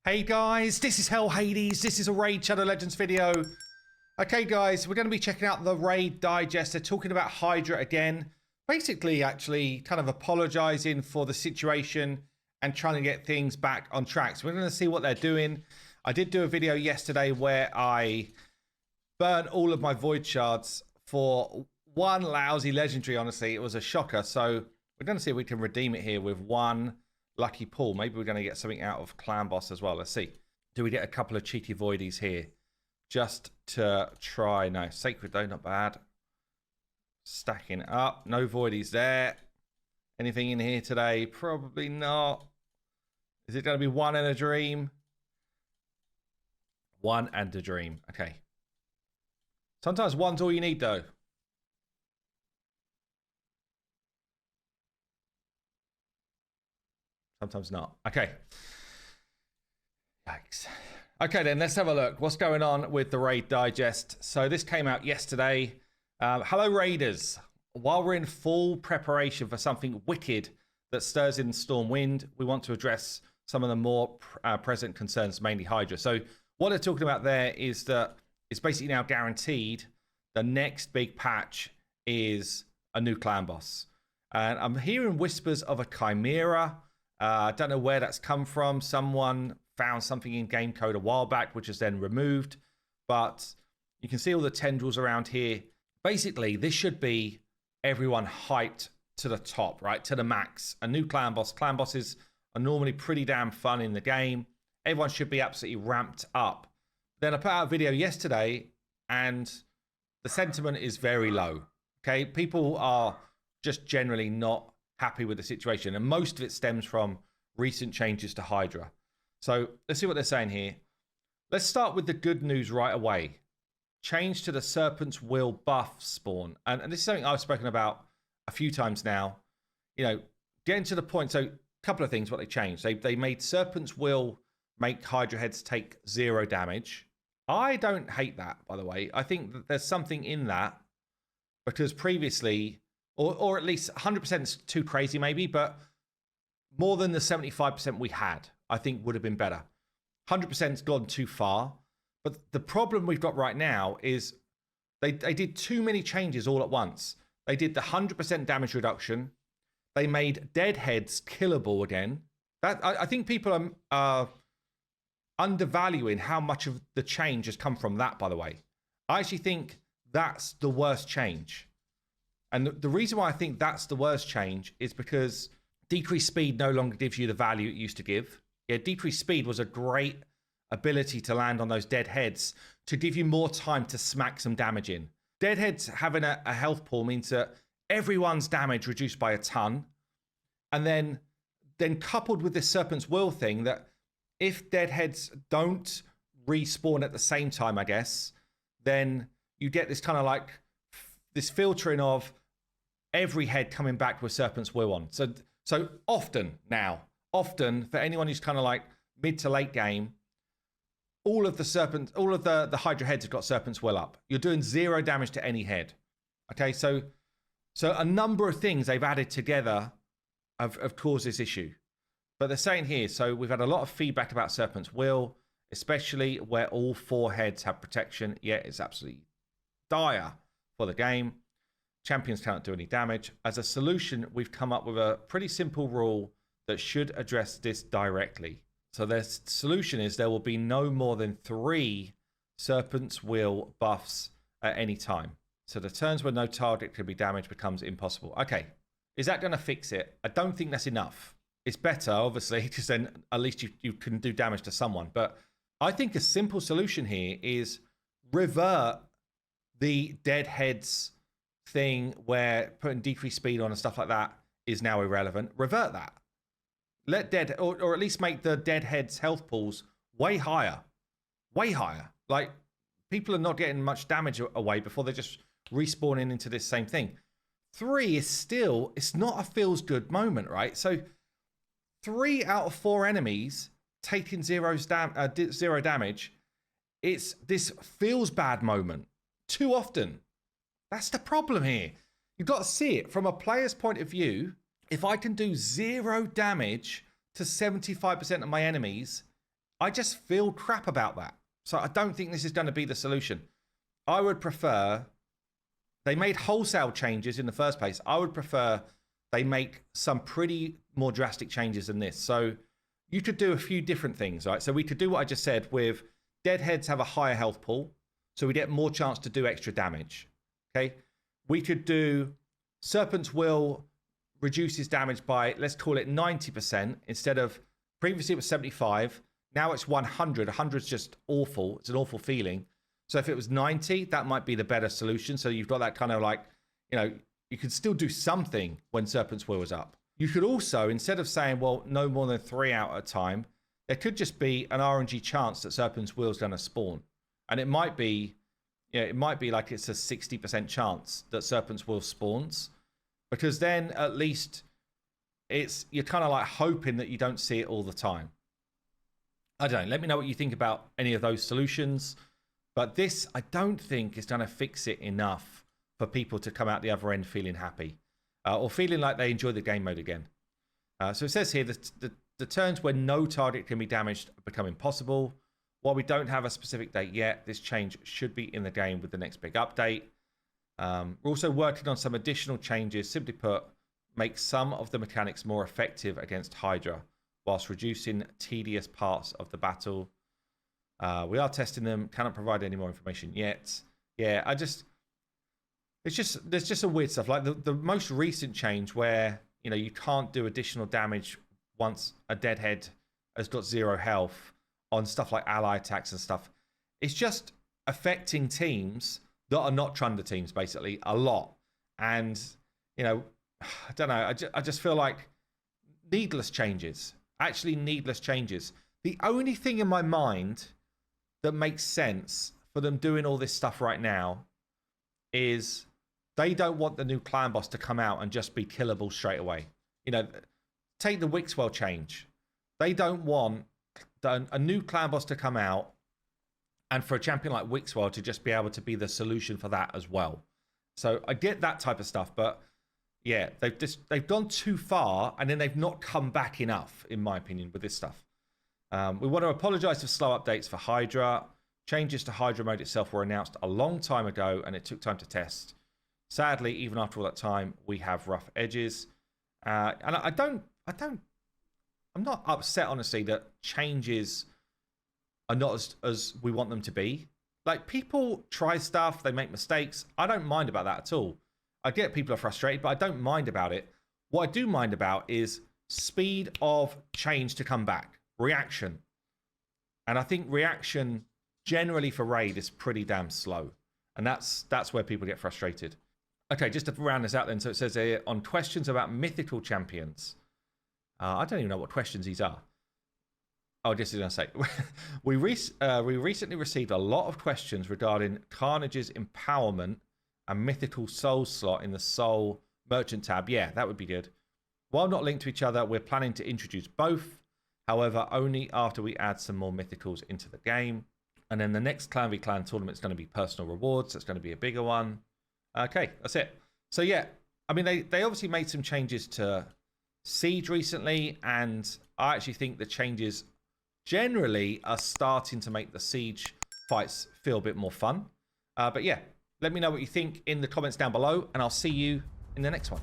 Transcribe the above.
Hey guys, this is Hell Hades. This is a Raid Shadow Legends video. Okay guys, we're going to be checking out the Raid Digest. They're talking about Hydra again. Basically, actually, kind of apologizing for the situation and trying to get things back on track. So we're going to see what they're doing. I did do a video yesterday where I burned all of my void shards for one lousy legendary. Honestly, it was a shocker. So we're going to see if we can redeem it here with one lucky pull. Maybe we're going to get something out of Clan Boss as well. Let's see. Do we get a couple of cheeky voidies here? Just to try. No, Sacred though, not bad. Stacking up. No voidies there. Anything in here today? Probably not. Is it going to be one and a dream? One and a dream. Okay. Sometimes one's all you need though. Sometimes not. Okay. Yikes. Okay, then let's have a look. What's going on with the Raid Digest? So this came out yesterday. Hello, Raiders. While we're in full preparation for something wicked that stirs in Stormwind, we want to address some of the more present concerns, mainly Hydra. So what they're talking about there is that it's basically now guaranteed the next big patch is a new clan boss. And I'm hearing whispers of a Chimera. I don't know where that's come from. Someone found something in game code a while back, which is then removed. But you can see all the tendrils around here. Basically, this should be everyone hyped to the top, right? To the max. A new clan boss. Clan bosses are normally pretty damn fun in the game. Everyone should be absolutely ramped up. Then I put out a video yesterday, and the sentiment is very low. Okay, people are just generally not happy with the situation, and most of it stems from recent changes to Hydra. So let's see what they're saying here. Let's start with the good news right away. Change to the Serpent's Will buff spawn, and this is something I've spoken about a few times now. You know, getting to the point. So a couple of things what they changed. They made Serpent's Will make Hydra heads take 0 damage. I don't hate that, by the way. I think that there's something in that, because previously, or at least 100% is too crazy maybe, but more than the 75% we had, I think would have been better. 100%'s gone too far. But the problem we've got right now is they did too many changes all at once. They did the 100% damage reduction. They made deadheads killable again. That I think people are undervaluing how much of the change has come from that, by the way. I actually think that's the worst change. And the reason why I think that's the worst change is because decreased speed no longer gives you the value it used to give. Yeah, decreased speed was a great ability to land on those dead heads to give you more time to smack some damage in. Deadheads having a health pool means that everyone's damage reduced by a ton. And then coupled with this Serpent's Will thing, that if deadheads don't respawn at the same time, I guess, then you get this kind of like this filtering of every head coming back with Serpent's Will on. So often for anyone who's kind of like mid to late game, all of the Hydra heads have got Serpent's Will up. You're doing 0 damage to any head. Okay, so a number of things they've added together have caused this issue. But they're saying here, so we've had a lot of feedback about Serpent's Will, especially where all 4 heads have protection. Yeah, it's absolutely dire for the game. Champions cannot do any damage. As a solution, we've come up with a pretty simple rule that should address this directly. So their solution is there will be no more than 3 Serpent's Will buffs at any time. So the turns where no target can be damaged becomes impossible. Okay, is that going to fix it? I don't think that's enough. It's better, obviously, because then at least you can do damage to someone. But I think a simple solution here is revert the dead heads thing where putting decreased speed on and stuff like that is now irrelevant. Revert that. Let or at least make the dead heads health pools way higher. Way higher. Like, people are not getting much damage away before they're just respawning into this same thing. 3 is still, it's not a feels good moment, right? So 3 out of 4 enemies taking 0 damage, it's this feels bad moment too often. That's the problem here. You've got to see it from a player's point of view. If I can do 0 damage to 75% of my enemies I just feel crap about that. So I don't think this is going to be the solution. I would prefer, they made wholesale changes in the first place. I would prefer they make some pretty more drastic changes than this. So you could do a few different things, right? So we could do what I just said with deadheads have a higher health pool, so we get more chance to do extra damage. Okay. We could do Serpent's Will reduces damage by, let's call it 90%, instead of previously it was 75. Now it's 100. 100 is just awful. It's an awful feeling. So if it was 90, that might be the better solution. So you've got that kind of like, you know, you could still do something when Serpent's Will is up. You could also, instead of saying, well, no more than 3 out at a time, there could just be an RNG chance that Serpent's Will is going to spawn. And it might be, you know, it might be like it's a 60% chance that Serpent's Will spawns. Because then at least you're kind of like hoping that you don't see it all the time. I don't know. Let me know what you think about any of those solutions. But this, I don't think, is going to fix it enough for people to come out the other end feeling happy. Or feeling like they enjoy the game mode again. So it says here that the turns when no target can be damaged become impossible. While we don't have a specific date yet, this change should be in the game with the next big update. We're also working on some additional changes. Simply put, make some of the mechanics more effective against Hydra, whilst reducing tedious parts of the battle. We are testing them. Cannot provide any more information yet. Yeah, there's just some weird stuff. Like the most recent change where, you know, you can't do additional damage once a deadhead has got 0 health on stuff like ally attacks and stuff. It's just affecting teams that are not Trunder teams, basically, a lot. And, you know, I don't know. I just feel like needless changes. Actually needless changes. The only thing in my mind that makes sense for them doing all this stuff right now is they don't want the new clan boss to come out and just be killable straight away. You know, take the Wixwell change. They don't want a new clan boss to come out and for a champion like Wixwell to just be able to be the solution for that as well. So I get that type of stuff, but yeah, they've gone too far and then they've not come back enough, in my opinion, with this stuff. We want to apologize for slow updates for Hydra. Changes to Hydra mode itself were announced a long time ago and it took time to test. Sadly, even after all that time, we have rough edges. And I'm not upset, honestly, that changes are not as we want them to be. Like, people try stuff, they make mistakes. I don't mind about that at all. I get people are frustrated, but I don't mind about it. What I do mind about is speed of change to come back. Reaction. And I think reaction generally for Raid is pretty damn slow. And that's where people get frustrated. Okay, just to round this out then. So it says here, on questions about mythical champions. I don't even know what questions these are. Oh, this is going to say. we recently received a lot of questions regarding Carnage's empowerment and mythical soul slot in the soul merchant tab. Yeah, that would be good. While not linked to each other, we're planning to introduce both. However, only after we add some more mythicals into the game. And then the next Clan v Clan tournament is going to be personal rewards. It's going to be a bigger one. Okay, that's it. So yeah, I mean, they obviously made some changes to Siege recently, and I actually think the changes generally are starting to make the Siege fights feel a bit more fun. But yeah, let me know what you think in the comments down below, and I'll see you in the next one.